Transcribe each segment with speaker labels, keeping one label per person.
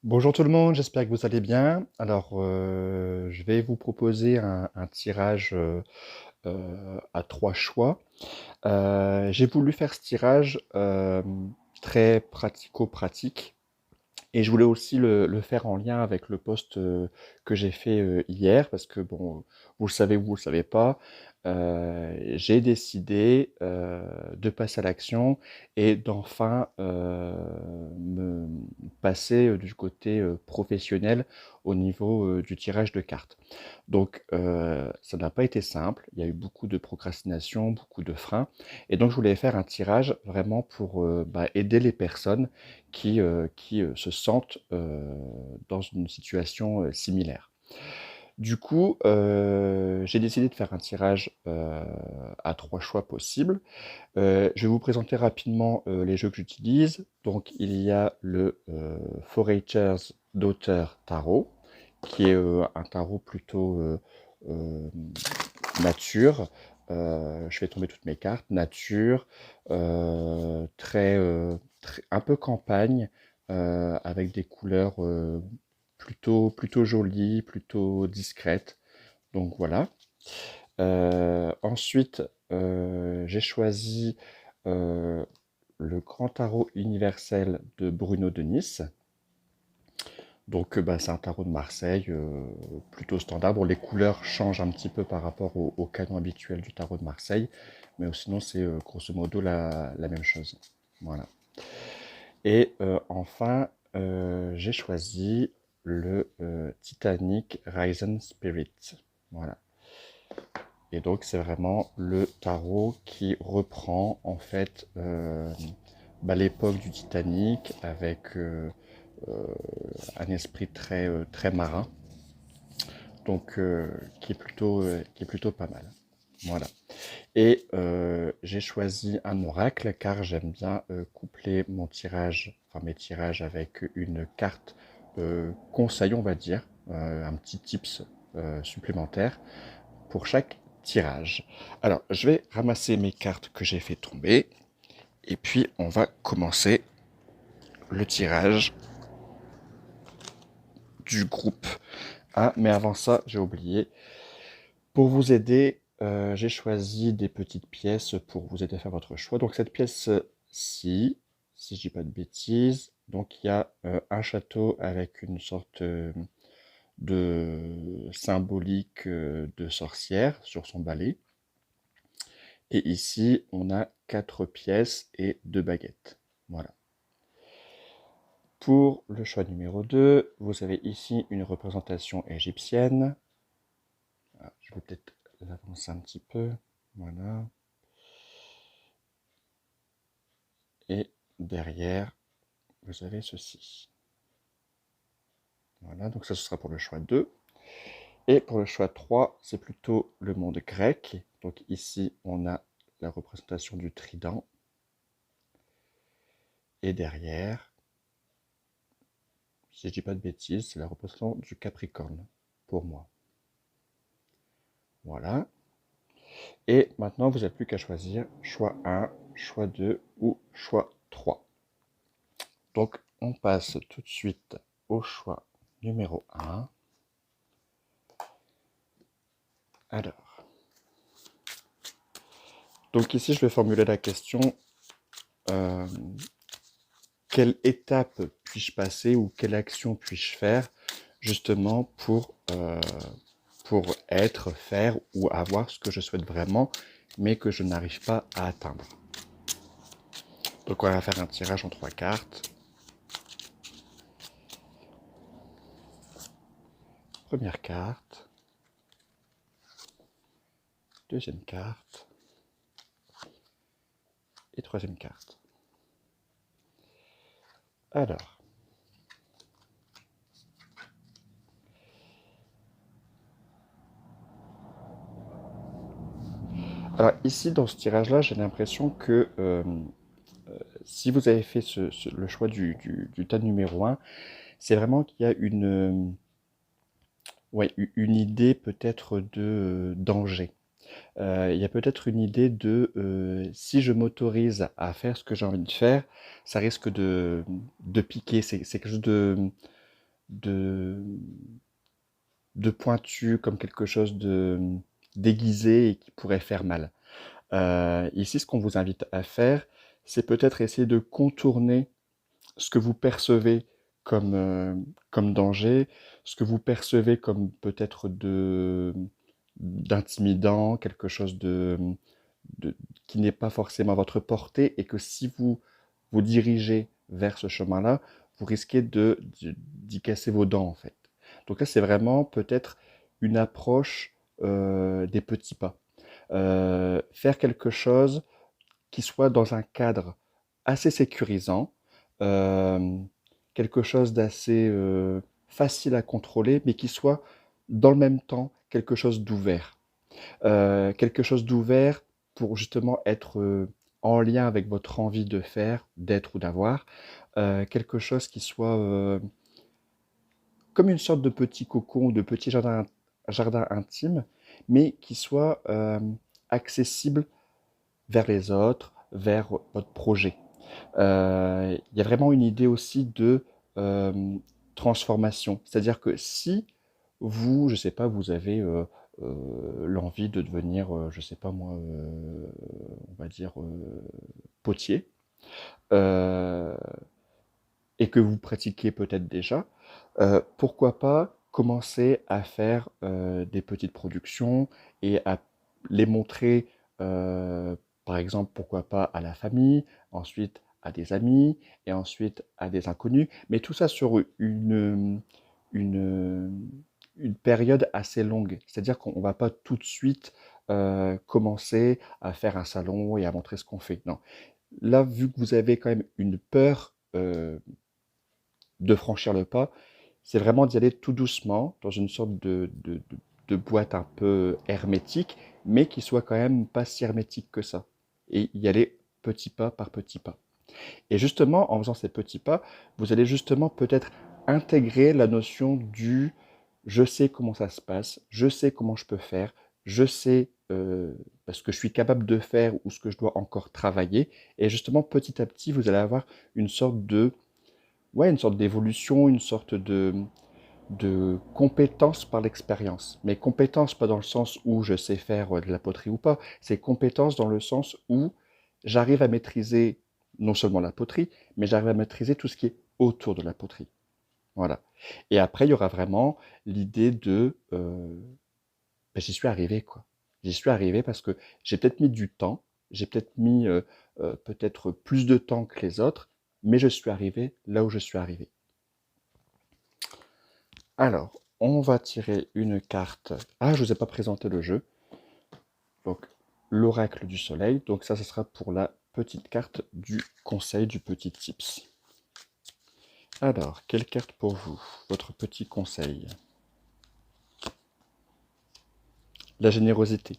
Speaker 1: Bonjour tout le monde, j'espère que vous allez bien. Alors, je vais vous proposer un tirage à trois choix. J'ai voulu faire ce tirage très pratico-pratique et je voulais aussi le faire en lien avec le post que j'ai fait hier parce que, bon, vous le savez ou vous le savez pas, j'ai décidé de passer à l'action et d'enfin me passer du côté professionnel au niveau du tirage de cartes. Donc, ça n'a pas été simple. Il y a eu beaucoup de procrastination, beaucoup de freins. Et donc, je voulais faire un tirage vraiment pour aider les personnes qui se sentent dans une situation similaire. Du coup, j'ai décidé de faire un tirage à trois choix possibles. Je vais vous présenter rapidement les jeux que j'utilise. Donc, il y a le Forager's Daughter Tarot, qui est un tarot plutôt euh, nature. Je fais tomber toutes mes cartes. Nature, un peu campagne, avec des couleurs plutôt jolies, plutôt discrètes. Donc voilà. Ensuite, j'ai choisi euh, le Grand Tarot universel de Bruno de Nice. Donc, c'est un tarot de Marseille, plutôt standard. Bon, les couleurs changent un petit peu par rapport au canon habituel du tarot de Marseille, mais sinon, c'est grosso modo la même chose. Voilà. Et enfin, j'ai choisi le Titanic Risen Spirit. Voilà. Et donc, c'est vraiment le tarot qui reprend en fait l'époque du Titanic avec euh, un esprit très marin, donc qui est plutôt pas mal. Voilà. Et j'ai choisi un oracle car j'aime bien coupler mon tirage, enfin mes tirages avec une carte conseil, on va dire, un petit tips supplémentaire pour chaque tirage. Alors, je vais ramasser mes cartes que j'ai fait tomber et puis on va commencer le tirage du groupe. Ah, mais avant ça, j'ai oublié. Pour vous aider, j'ai choisi des petites pièces pour vous aider à faire votre choix. Donc cette pièce-ci, si je dis pas de bêtises, donc il y a un château avec une sorte de symbolique de sorcière sur son balai. Et ici, on a quatre pièces et deux baguettes. Voilà. Pour le choix numéro 2, vous avez ici une représentation égyptienne. Ah, je vais peut-être l'avancer un petit peu. Voilà. Et derrière, vous avez ceci. Voilà, donc ça ce sera pour le choix 2. Et pour le choix 3, c'est plutôt le monde grec. Donc ici, on a la représentation du trident. Et derrière, si je dis pas de bêtises, c'est la représentation du Capricorne, pour moi. Voilà. Et maintenant, vous n'avez plus qu'à choisir choix 1, choix 2 ou choix 3. Donc, on passe tout de suite au choix numéro 1. Alors, donc ici, je vais formuler la question, euh, quelle étape puis-je passer ou quelle action puis-je faire justement pour être, faire ou avoir ce que je souhaite vraiment, mais que je n'arrive pas à atteindre. Donc, on va faire un tirage en trois cartes. Première carte, deuxième carte et troisième carte. Alors, alors ici dans ce tirage-là, j'ai l'impression que si vous avez fait le choix du tas numéro un, c'est vraiment qu'il y a ouais, une idée peut-être de danger. Il y a peut-être une idée de si je m'autorise à faire ce que j'ai envie de faire, ça risque de piquer. C'est quelque chose de. de, de pointu, comme quelque chose de déguisé et qui pourrait faire mal. Ici, ce qu'on vous invite à faire, c'est peut-être essayer de contourner ce que vous percevez comme danger, ce que vous percevez comme peut-être d'intimidant, quelque chose de- qui n'est pas forcément à votre portée, et que si vous vous dirigez vers ce chemin-là, vous risquez d'y casser vos dents, en fait. Donc là, c'est vraiment peut-être une approche des petits pas. Faire quelque chose qui soit dans un cadre assez sécurisant, euh, quelque chose d'assez facile à contrôler, mais qui soit dans le même temps quelque chose d'ouvert. Quelque chose d'ouvert pour justement être en lien avec votre envie de faire, d'être ou d'avoir. Quelque chose qui soit comme une sorte de petit cocon, de petit jardin intime, mais qui soit accessible vers les autres, vers votre projet. Il y a vraiment une idée aussi de transformation. C'est-à-dire que si vous, je sais pas, vous avez l'envie de devenir, je sais pas moi, on va dire potier, euh, et que vous pratiquez peut-être déjà, pourquoi pas commencer à faire des petites productions et à les montrer, par exemple, pourquoi pas à la famille, ensuite à des amis et ensuite à des inconnus, mais tout ça sur une, une période assez longue. C'est-à-dire qu'on ne va pas tout de suite commencer à faire un salon et à montrer ce qu'on fait. Non. Là, vu que vous avez quand même une peur de franchir le pas, c'est vraiment d'y aller tout doucement, dans une sorte de boîte un peu hermétique, mais qui soit quand même pas si hermétique que ça. Et y aller petit pas par petit pas. Et justement, en faisant ces petits pas, vous allez justement peut-être intégrer la notion du je sais comment ça se passe, je sais comment je peux faire, je sais ce que je suis capable de faire ou ce que je dois encore travailler. Et justement, petit à petit, vous allez avoir une sorte de ouais, une sorte d'évolution, une sorte de compétence par l'expérience. Mais compétence pas dans le sens où je sais faire de la poterie ou pas, c'est compétence dans le sens où j'arrive à maîtriser non seulement la poterie, mais j'arrive à maîtriser tout ce qui est autour de la poterie. Voilà. Et après, il y aura vraiment l'idée de ben, j'y suis arrivé, quoi. J'y suis arrivé parce que j'ai peut-être mis du temps, j'ai peut-être mis peut-être plus de temps que les autres, mais je suis arrivé là où je suis arrivé. Alors, on va tirer une carte. Ah, je vous ai pas présenté le jeu. Donc, l'oracle du soleil. Donc ça, ce sera pour la petite carte du conseil, du petit tips. Alors, quelle carte pour vous? Votre petit conseil. La générosité.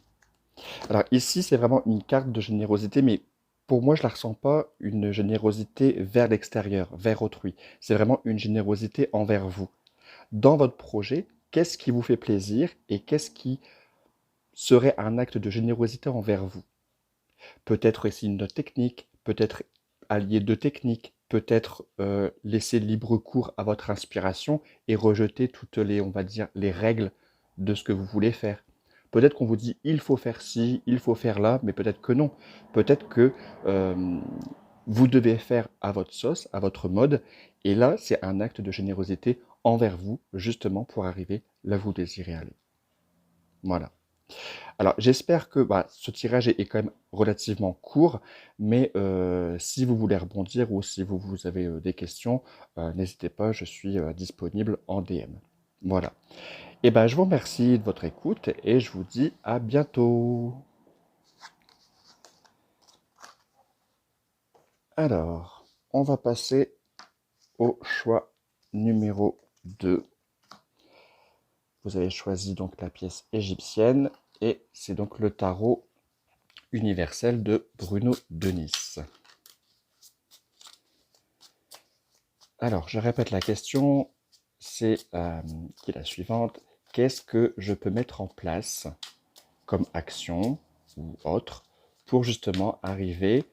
Speaker 1: Alors ici, c'est vraiment une carte de générosité, mais pour moi, je la ressens pas une générosité vers l'extérieur, vers autrui. C'est vraiment une générosité envers vous. Dans votre projet, qu'est-ce qui vous fait plaisir et qu'est-ce qui serait un acte de générosité envers vous? Peut-être aussi une note technique, peut-être allier deux techniques, peut-être laisser libre cours à votre inspiration et rejeter toutes les, on va dire, les règles de ce que vous voulez faire. Peut-être qu'on vous dit il faut faire ci, il faut faire là, mais peut-être que non. Peut-être que euh, vous devez faire à votre sauce, à votre mode, et là c'est un acte de générosité envers vous, justement pour arriver là où vous désirez aller. Voilà. Alors, j'espère que bah, ce tirage est quand même relativement court, mais si vous voulez rebondir ou si vous avez des questions, n'hésitez pas, je suis disponible en DM. Voilà. Et ben, je vous remercie de votre écoute et je vous dis à bientôt. Alors, on va passer au choix numéro 2. Vous avez choisi donc la pièce égyptienne et c'est donc le tarot universel de Bruno Denis. Alors, je répète la question, c'est qui est la suivante. Qu'est-ce que je peux mettre en place comme action ou autre pour justement arriver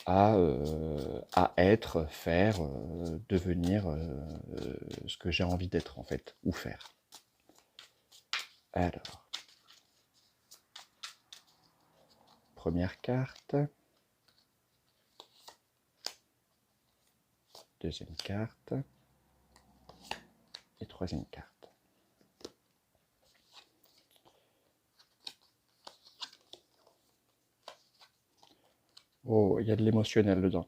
Speaker 1: à être, faire, devenir ce que j'ai envie d'être en fait, ou faire. Alors, première carte, deuxième carte et troisième carte. Oh, il y a de l'émotionnel dedans.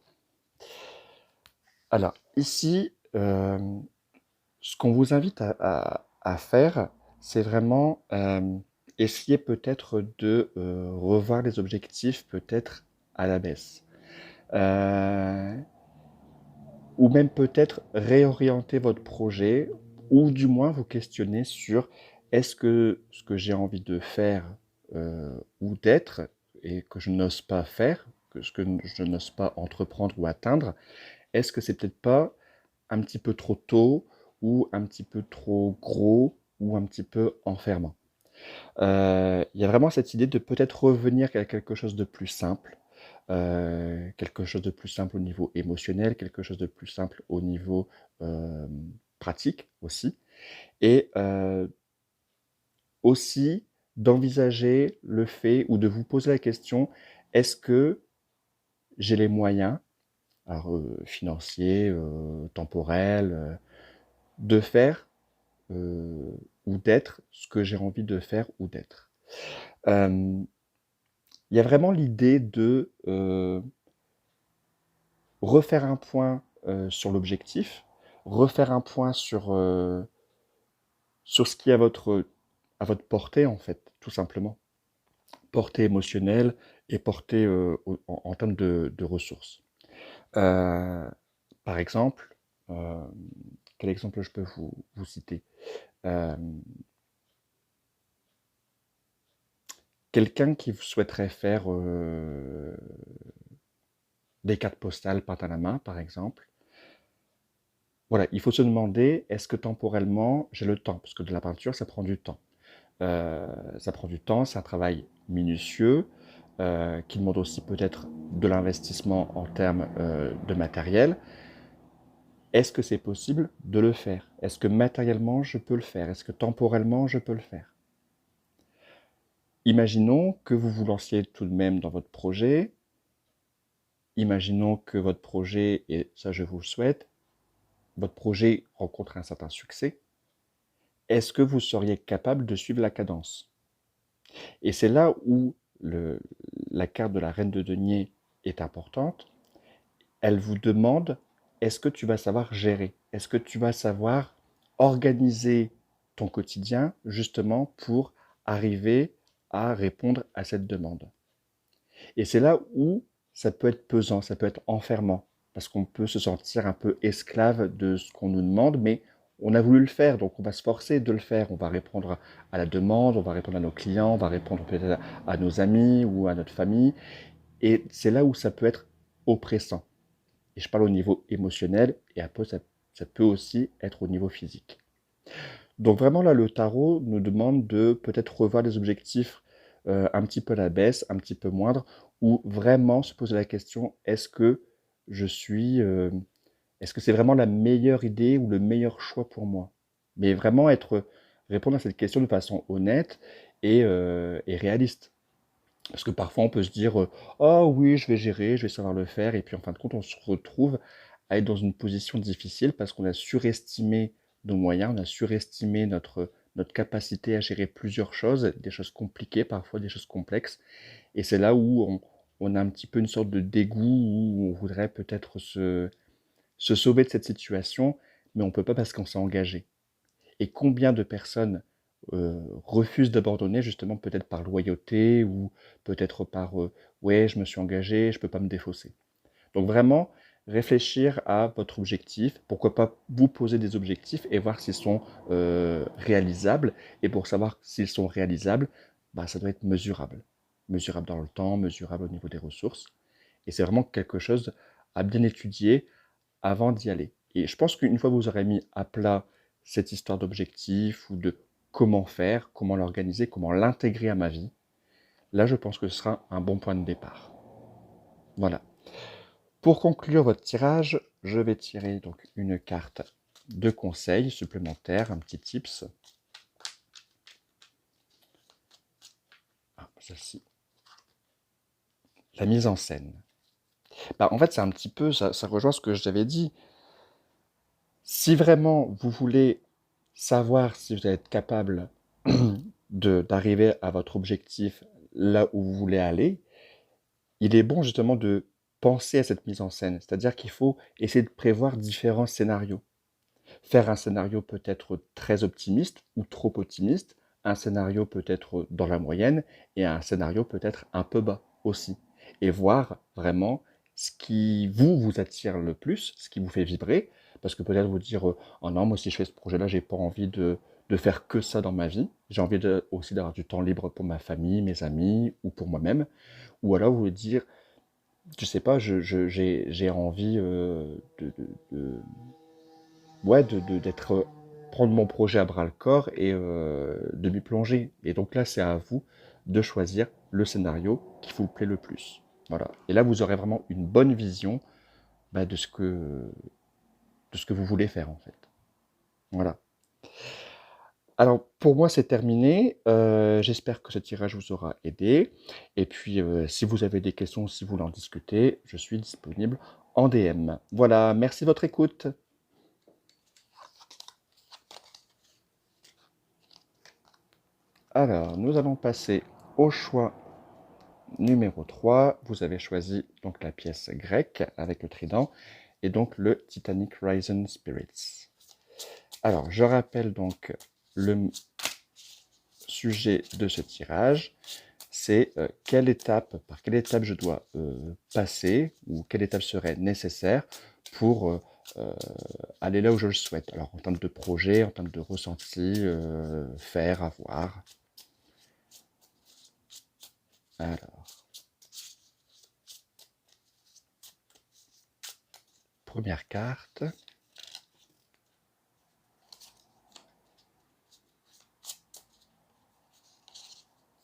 Speaker 1: Alors, ici, ce qu'on vous invite à faire, c'est vraiment essayer peut-être de revoir les objectifs peut-être à la baisse. Ou même peut-être réorienter votre projet, ou du moins vous questionner sur est-ce que ce que j'ai envie de faire ou d'être, et que je n'ose pas faire, que ce que je n'ose pas entreprendre ou atteindre, est-ce que c'est peut-être pas un petit peu trop tôt, ou un petit peu trop gros, ou un petit peu enfermant. Il y a vraiment cette idée de peut-être revenir à quelque chose de plus simple, quelque chose de plus simple au niveau émotionnel, quelque chose de plus simple au niveau pratique aussi, et aussi d'envisager le fait ou de vous poser la question, est-ce que j'ai les moyens, alors financiers, temporels, de faire ou d'être ce que j'ai envie de faire ou d'être. Il y a vraiment l'idée de refaire un point sur l'objectif, refaire un point sur ce qui est à votre portée, en fait, tout simplement. Portée émotionnelle et portée en termes de ressources. Euh, Par exemple, euh, quel exemple je peux vous citer? Euh, Quelqu'un qui souhaiterait faire des cartes postales peintes à la main, par exemple. Voilà, il faut se demander, est-ce que temporellement, j'ai le temps? Parce que de la peinture, ça prend du temps. Ça prend du temps, c'est un travail minutieux, qui demande aussi peut-être de l'investissement en termes de matériel. Est-ce que c'est possible de le faire? Est-ce que matériellement, je peux le faire? Est-ce que temporellement, je peux le faire? Imaginons que vous vous lanciez tout de même dans votre projet. Imaginons que votre projet, et ça je vous le souhaite, votre projet rencontre un certain succès. Est-ce que vous seriez capable de suivre la cadence? Et c'est là où la carte de la reine de denier est importante. Elle vous demande, est-ce que tu vas savoir gérer? Est-ce que tu vas savoir organiser ton quotidien justement pour arriver à répondre à cette demande? Et c'est là où ça peut être pesant, ça peut être enfermant, parce qu'on peut se sentir un peu esclave de ce qu'on nous demande, mais on a voulu le faire, donc on va se forcer de le faire. On va répondre à la demande, on va répondre à nos clients, on va répondre peut-être à nos amis ou à notre famille. Et c'est là où ça peut être oppressant. Et je parle au niveau émotionnel, et après ça peut aussi être au niveau physique. Donc vraiment là, le tarot nous demande de peut-être revoir les objectifs un petit peu à la baisse, un petit peu moindre, ou vraiment se poser la question, je suis, euh, est-ce que c'est vraiment la meilleure idée ou le meilleur choix pour moi? Mais vraiment répondre à cette question de façon honnête et réaliste. Parce que parfois on peut se dire, oh oui, je vais gérer, je vais savoir le faire, et puis en fin de compte, on se retrouve à être dans une position difficile parce qu'on a surestimé nos moyens, on a surestimé notre capacité à gérer plusieurs choses, des choses compliquées, parfois des choses complexes. Et c'est là où on a un petit peu une sorte de dégoût, où on voudrait peut-être se sauver de cette situation, mais on ne peut pas parce qu'on s'est engagé. Et combien de personnes refusent d'abandonner justement peut-être par loyauté, ou peut-être par ouais, je me suis engagé, je ne peux pas me défausser. Donc vraiment réfléchir à votre objectif, pourquoi pas vous poser des objectifs et voir s'ils sont réalisables. Et pour savoir s'ils sont réalisables, bah, ça doit être mesurable. Mesurable dans le temps, mesurable au niveau des ressources. Et c'est vraiment quelque chose à bien étudier avant d'y aller. Et je pense qu'une fois que vous aurez mis à plat cette histoire d'objectif, ou de comment faire, comment l'organiser, comment l'intégrer à ma vie, là je pense que ce sera un bon point de départ. Voilà. Pour conclure votre tirage, je vais tirer donc une carte de conseil supplémentaire, un petit tips. Ah, celle-ci. La mise en scène. En fait, c'est un petit peu, ça rejoint ce que j'avais dit. Si vraiment vous voulez savoir si vous êtes capable d'arriver à votre objectif là où vous voulez aller, il est bon justement de penser à cette mise en scène. C'est-à-dire qu'il faut essayer de prévoir différents scénarios. Faire un scénario peut-être très optimiste ou trop optimiste, un scénario peut-être dans la moyenne et un scénario peut-être un peu bas aussi. Et voir vraiment ce qui vous attire le plus, ce qui vous fait vibrer, parce que peut-être vous dire oh non, moi si je fais ce projet-là, j'ai pas envie de faire que ça dans ma vie, j'ai envie aussi d'avoir du temps libre pour ma famille, mes amis ou pour moi-même, ou alors vous dire je sais pas, j'ai envie ouais, d'être, prendre mon projet à bras le corps et de m'y plonger. Et donc là, c'est à vous de choisir le scénario qui vous plaît le plus. Voilà. Et là, vous aurez vraiment une bonne vision de ce que vous voulez faire en fait. Voilà. Alors pour moi, c'est terminé. J'espère que ce tirage vous aura aidé. Et puis, si vous avez des questions, si vous voulez en discuter, je suis disponible en DM. Voilà, merci de votre écoute. Alors, nous allons passer au choix numéro 3. Vous avez choisi donc la pièce grecque avec le trident et donc le Titanic Risen Spirits. Alors, je rappelle donc le sujet de ce tirage. C'est par quelle étape je dois passer ou quelle étape serait nécessaire pour aller là où je le souhaite. Alors, en termes de projet, en termes de ressenti, faire, avoir. Alors, première carte.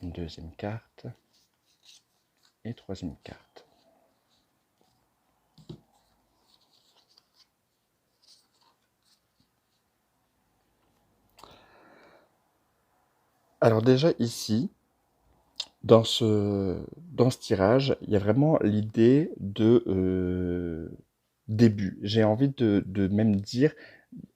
Speaker 1: Une deuxième carte. Et troisième carte. Alors déjà ici, dans ce tirage, il y a vraiment l'idée de début. J'ai envie de même dire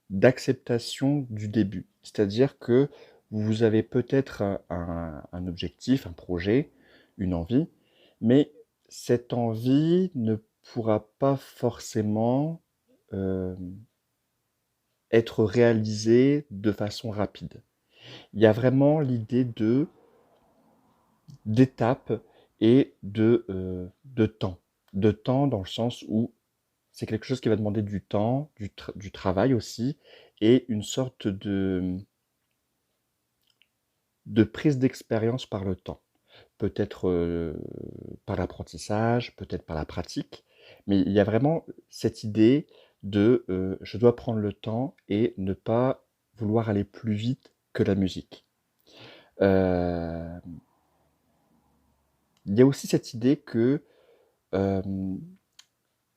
Speaker 1: d'acceptation du début. C'est-à-dire que vous avez peut-être un objectif, un projet, une envie, mais cette envie ne pourra pas forcément euh, être réalisée de façon rapide. Il y a vraiment l'idée d'étape et de temps. De temps dans le sens où c'est quelque chose qui va demander du temps, du travail aussi, et une sorte de prise d'expérience par le temps. Peut-être par l'apprentissage, peut-être par la pratique, mais il y a vraiment cette idée de je dois prendre le temps et ne pas vouloir aller plus vite que la musique. Euh, il y a aussi cette idée que euh,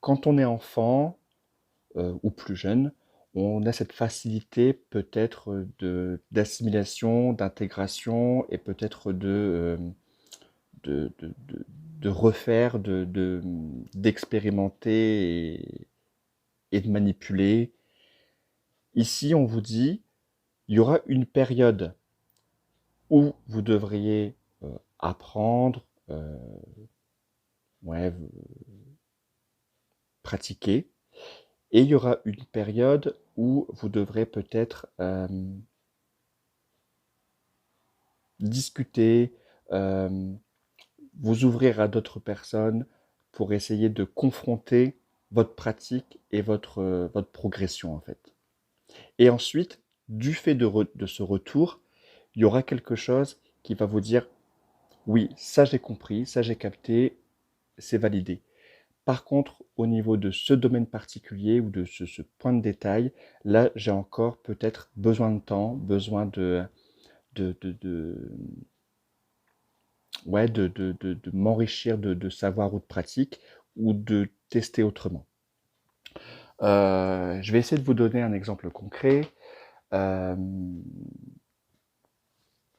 Speaker 1: quand on est enfant ou plus jeune, on a cette facilité peut-être d'assimilation, d'intégration et peut-être de refaire, d'expérimenter et de manipuler. Ici, on vous dit, il y aura une période où vous devriez apprendre, ouais, pratiquer, et il y aura une période où vous devrez peut-être discuter, euh, vous ouvrir à d'autres personnes pour essayer de confronter votre pratique et votre progression en fait. Et ensuite, du fait de ce retour, il y aura quelque chose qui va vous dire oui, ça j'ai compris, ça j'ai capté, c'est validé. Par contre, au niveau de ce domaine particulier ou de ce point de détail, là j'ai encore peut-être besoin de temps, besoin de, de, de, ouais, de m'enrichir de savoir ou de pratique, ou de tester autrement. Je vais essayer de vous donner un exemple concret. Euh,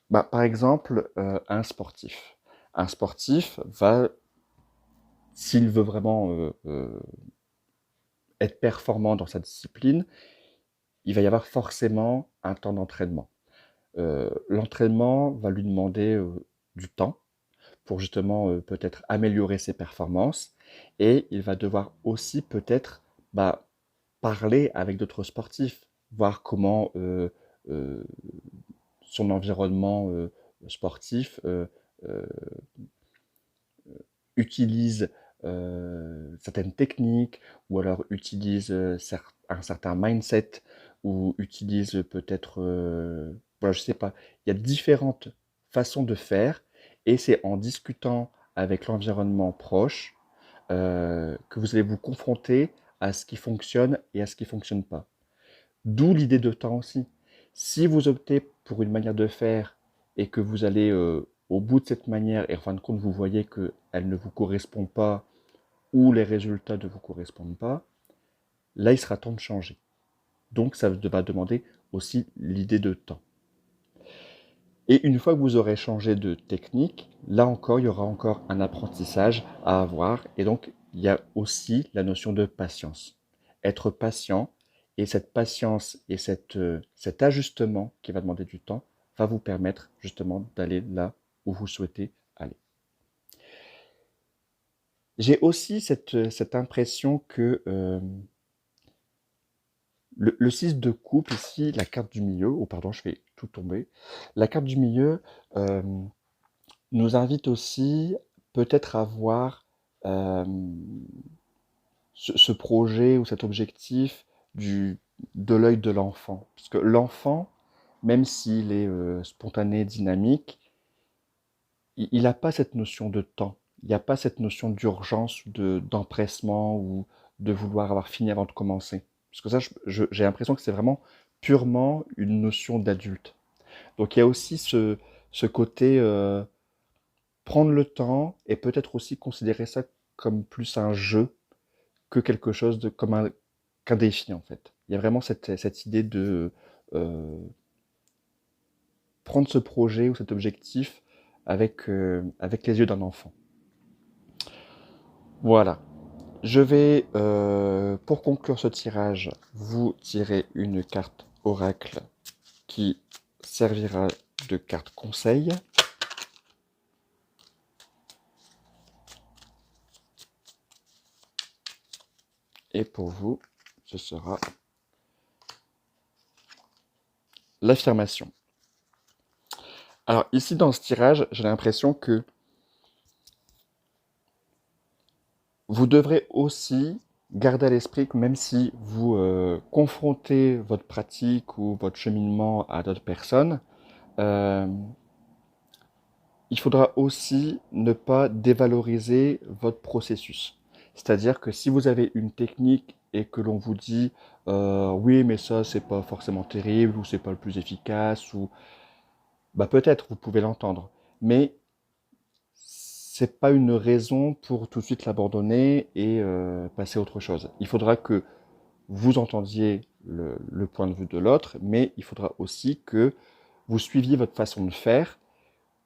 Speaker 1: Par exemple, un sportif. Un sportif va, s'il veut vraiment être performant dans sa discipline, il va y avoir forcément un temps d'entraînement. L'entraînement va lui demander du temps pour justement peut-être améliorer ses performances et il va devoir aussi peut-être parler avec d'autres sportifs, voir comment euh, son environnement sportif euh, utilise certaines techniques ou alors utilise un certain mindset ou utilise peut-être, voilà, je sais pas, il y a différentes façons de faire et c'est en discutant avec l'environnement proche que vous allez vous confronter à ce qui fonctionne et à ce qui fonctionne pas. D'où l'idée de temps aussi. Si vous optez pour une manière de faire et que vous allez au bout de cette manière et en fin de compte vous voyez qu'elle ne vous correspond pas ou les résultats ne vous correspondent pas, là il sera temps de changer. Donc ça va demander aussi l'idée de temps. Et une fois que vous aurez changé de technique, là encore il y aura encore un apprentissage à avoir et donc il y a aussi la notion de patience. Être patient et cette patience et cet ajustement qui va demander du temps va vous permettre justement d'aller là où vous souhaitez aller. J'ai aussi cette impression que le 6 de coupe ici, la carte du milieu, oh pardon, je fais tout tomber, la carte du milieu euh, nous invite aussi peut-être à voir euh, ce projet ou cet objectif de l'œil de l'enfant. Parce que l'enfant, même s'il est spontané, dynamique, il n'a pas cette notion de temps. Il n'y a pas cette notion d'urgence, d'empressement ou de vouloir avoir fini avant de commencer. Parce que ça, j'ai l'impression que c'est vraiment purement une notion d'adulte. Donc il y a aussi ce côté prendre le temps et peut-être aussi considérer ça comme plus un jeu que quelque chose qu'un défi en fait. Il y a vraiment cette idée de euh, prendre ce projet ou cet objectif avec les yeux d'un enfant. Voilà. Je vais, pour conclure ce tirage, vous tirer une carte oracle qui servira de carte conseil. Et pour vous, ce sera l'affirmation. Alors ici dans ce tirage, j'ai l'impression que vous devrez aussi garder à l'esprit que même si vous confrontez votre pratique ou votre cheminement à d'autres personnes, euh, il faudra aussi ne pas dévaloriser votre processus. C'est-à-dire que si vous avez une technique et que l'on vous dit oui mais ça c'est pas forcément terrible ou c'est pas le plus efficace ou peut-être vous pouvez l'entendre, mais c'est pas une raison pour tout de suite l'abandonner et passer à autre chose. Il faudra que vous entendiez le point de vue de l'autre, mais il faudra aussi que vous suiviez votre façon de faire,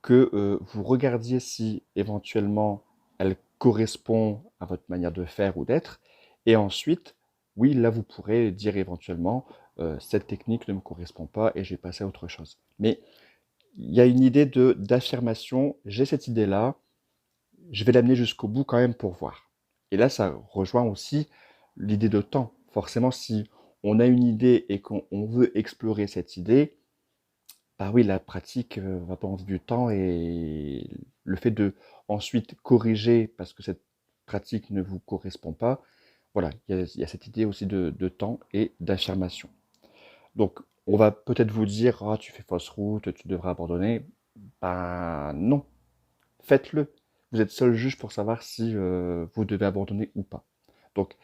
Speaker 1: que vous regardiez si éventuellement elle correspond à votre manière de faire ou d'être, et ensuite, oui, là vous pourrez dire éventuellement cette technique ne me correspond pas et je vais passer à autre chose. Mais il y a une idée d'affirmation, j'ai cette idée-là, je vais l'amener jusqu'au bout quand même pour voir. Et là, ça rejoint aussi l'idée de temps. Forcément, si on a une idée et qu'on veut explorer cette idée, bah oui, la pratique va prendre du temps et le fait de ensuite corriger parce que cette pratique ne vous correspond pas, voilà, il y a cette idée aussi de temps et d'affirmation. Donc, on va peut-être vous dire, ah, tu fais fausse route, tu devrais abandonner. Ben non, faites-le. Vous êtes seul juge pour savoir si vous devez abandonner ou pas. Donc,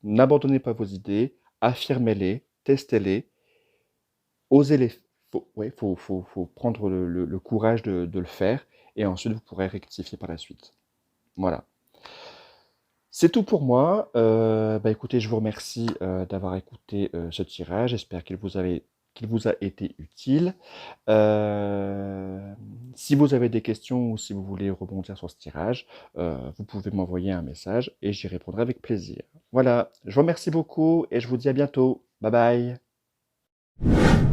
Speaker 1: n'abandonnez pas vos idées, affirmez-les, testez-les, osez-les. Ouais, faut prendre le courage de le faire et ensuite vous pourrez rectifier par la suite. Voilà. C'est tout pour moi. Bah, écoutez, je vous remercie, d'avoir écouté, ce tirage. J'espère qu'il vous a été utile. Si vous avez des questions ou si vous voulez rebondir sur ce tirage, vous pouvez m'envoyer un message et j'y répondrai avec plaisir. Voilà, je vous remercie beaucoup et je vous dis à bientôt. Bye bye.